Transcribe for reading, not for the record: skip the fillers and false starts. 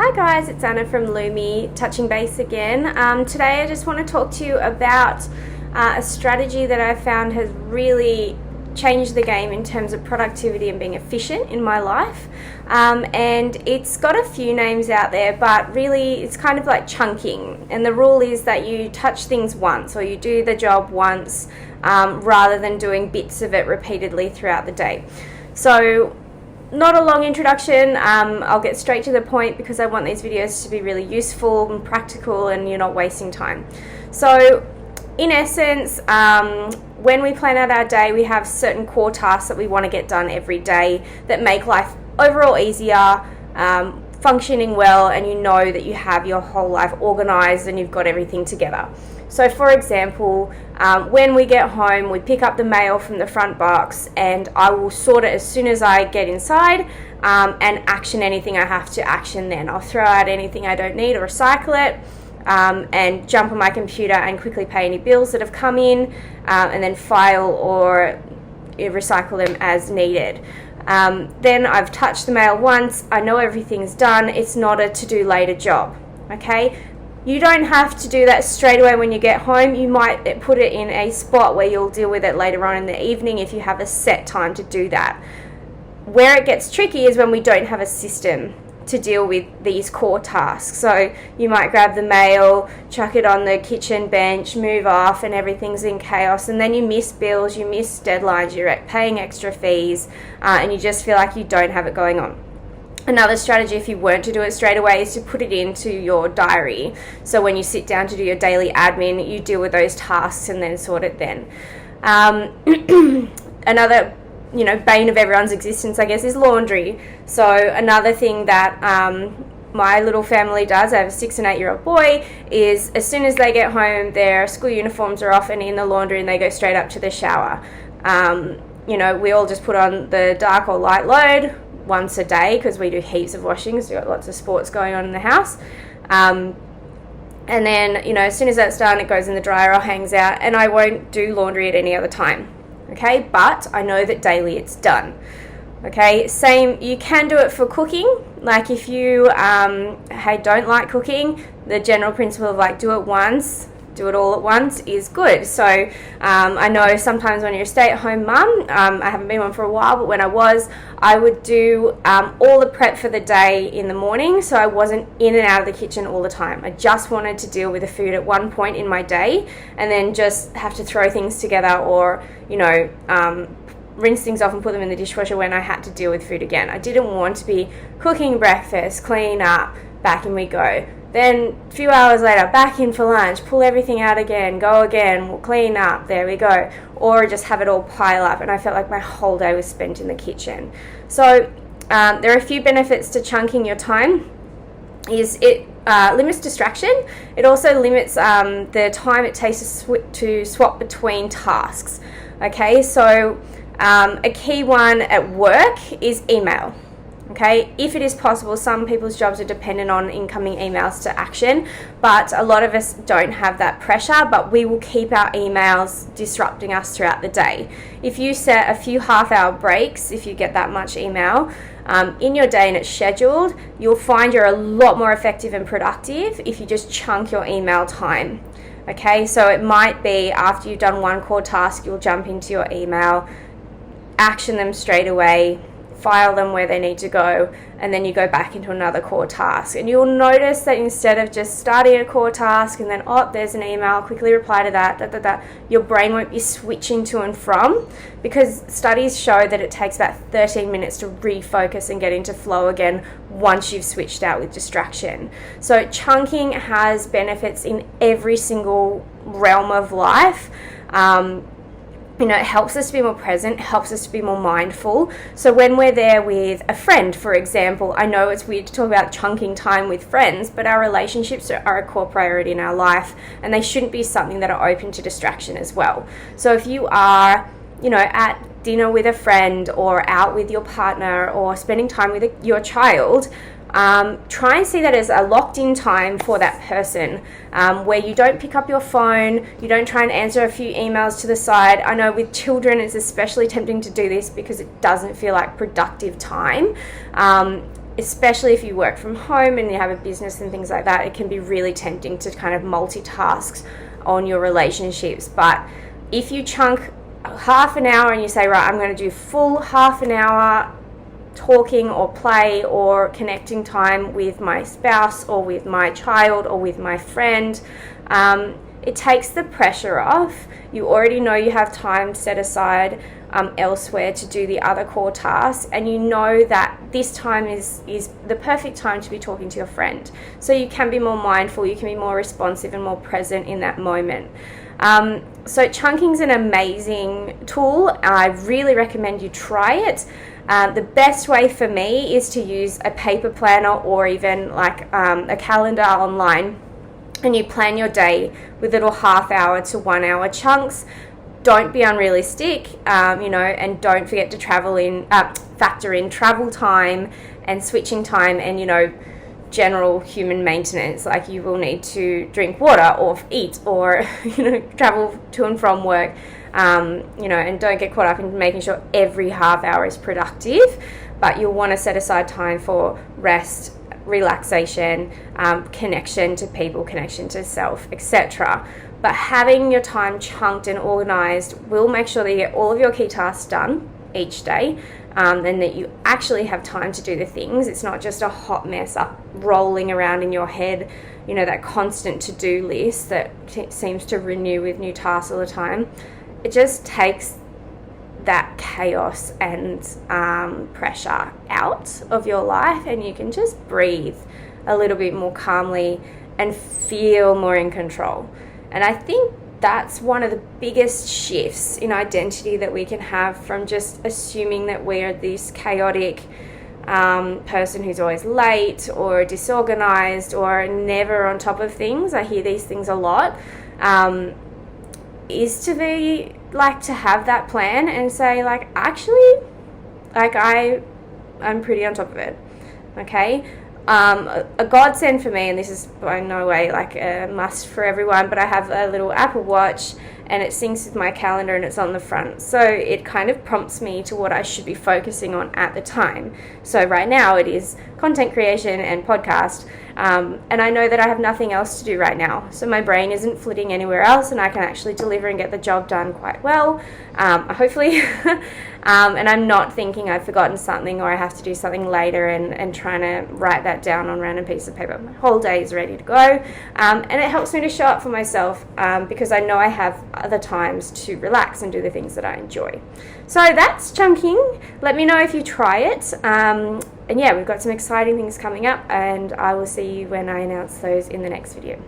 Hi guys, it's Anna from Lumi, touching base again. Today I just want to talk to you about a strategy that I found has really changed the game in terms of productivity and being efficient in my life. And it's got a few names out there, but really it's kind of like chunking. And the rule is that you touch things once, or you do the job once, rather than doing bits of it repeatedly throughout the day. So not a long introduction, I'll get straight to the point because I want these videos to be really useful and practical and you're not wasting time. So in essence, when we plan out our day, we have certain core tasks that we want to get done every day that make life overall easier, functioning well, and you know that you have your whole life organized and you've got everything together. So for example, when we get home, we pick up the mail from the front box and I will sort it as soon as I get inside and action anything I have to action then. I'll throw out anything I don't need or recycle it and jump on my computer and quickly pay any bills that have come in and then file or recycle them as needed. Then I've touched the mail once, I know everything's done, it's not a to-do later job, okay? You don't have to do that straight away when you get home. You might put it in a spot where you'll deal with it later on in the evening if you have a set time to do that. Where it gets tricky is when we don't have a system to deal with these core tasks. So you might grab the mail, chuck it on the kitchen bench, move off, and everything's in chaos, and then you miss bills, you miss deadlines, you're paying extra fees, and you just feel like you don't have it going on. Another strategy, if you weren't to do it straight away, is to put it into your diary. So when you sit down to do your daily admin, you deal with those tasks and then sort it then. Another bane of everyone's existence, I guess, is laundry. So another thing that my little family does, I have a 6 and 8 year old boy, is as soon as they get home, their school uniforms are off and in the laundry and they go straight up to the shower. We all just put on the dark or light load once a day because we do heaps of washings. We've got lots of sports going on in the house. And then, as soon as that's done, it goes in the dryer or hangs out, and I won't do laundry at any other time. Okay, but I know that daily it's done. Okay, same, you can do it for cooking. Like if you don't like cooking, the general principle of do it once, do it all at once is good. So I know sometimes when you're a stay-at-home mum, I haven't been one for a while, but when I would do all the prep for the day in the morning, so I wasn't in and out of the kitchen all the time. I just wanted to deal with the food at one point in my day and then just have to throw things together or rinse things off and put them in the dishwasher when I had to deal with food again. I didn't want to be cooking breakfast, clean up, back in we go. Then a few hours later, back in for lunch, pull everything out again, go again, we'll clean up, there we go. Or just have it all pile up, and I felt like my whole day was spent in the kitchen. So there are a few benefits to chunking your time. It limits distraction. It also limits the time it takes to swap between tasks. Okay, so a key one at work is email. Okay, if it is possible, some people's jobs are dependent on incoming emails to action, but a lot of us don't have that pressure, but we will keep our emails disrupting us throughout the day. If you set a few half-hour breaks, if you get that much email in your day and it's scheduled, you'll find you're a lot more effective and productive if you just chunk your email time. Okay, so it might be after you've done one core task, you'll jump into your email, action them straight away, file them where they need to go, and then you go back into another core task. And you'll notice that instead of just starting a core task and then, there's an email, quickly reply to that, your brain won't be switching to and from, because studies show that it takes about 13 minutes to refocus and get into flow again once you've switched out with distraction. So chunking has benefits in every single realm of life. It helps us to be more present, helps us to be more mindful. So when we're there with a friend, for example, I know it's weird to talk about chunking time with friends, but our relationships are a core priority in our life, and they shouldn't be something that are open to distraction as well. So if you are, at dinner with a friend or out with your partner or spending time with your child, try and see that as a locked-in time for that person, where you don't pick up your phone, you don't try and answer a few emails to the side. I know with children it's especially tempting to do this because it doesn't feel like productive time. especially if you work from home and you have a business and things like that, it can be really tempting to kind of multitask on your relationships. But if you chunk half an hour and you say, right, I'm going to do full half an hour talking or play or connecting time with my spouse or with my child or with my friend, it takes the pressure off. You already know you have time set aside elsewhere to do the other core tasks, and you know that this time is the perfect time to be talking to your friend. So you can be more mindful, you can be more responsive and more present in that moment. So chunking's an amazing tool. I really recommend you try it. The best way for me is to use a paper planner or even like a calendar online, and you plan your day with little half hour to 1 hour chunks. Don't be unrealistic, and don't forget to factor in travel time and switching time and, general human maintenance. Like you will need to drink water or eat or, travel to and from work, and don't get caught up in making sure every half hour is productive, but you'll want to set aside time for rest, relaxation, connection to people, connection to self, etc. But having your time chunked and organized will make sure that you get all of your key tasks done each day, and that you actually have time to do the things. It's not just a hot mess up rolling around in your head, that constant to-do list that seems to renew with new tasks all the time. It just takes that chaos and pressure out of your life, and you can just breathe a little bit more calmly and feel more in control. And I think that's one of the biggest shifts in identity that we can have, from just assuming that we're this chaotic person who's always late or disorganized or never on top of things. I hear these things a lot. Is to be like to have that plan and say, like, actually, like I'm pretty on top of it. Okay. A godsend for me, and this is by no way like a must for everyone, but I have a little Apple Watch and it syncs with my calendar and it's on the front. So it kind of prompts me to what I should be focusing on at the time. So right now it is content creation and podcast. And I know that I have nothing else to do right now. So my brain isn't flitting anywhere else, and I can actually deliver and get the job done quite well, hopefully. And I'm not thinking I've forgotten something or I have to do something later and trying to write that down on a random piece of paper. My whole day is ready to go. And it helps me to show up for myself, because I know I have other times to relax and do the things that I enjoy. So that's chunking. Let me know if you try it. And yeah, we've got some exciting things coming up, and I will see you when I announce those in the next video.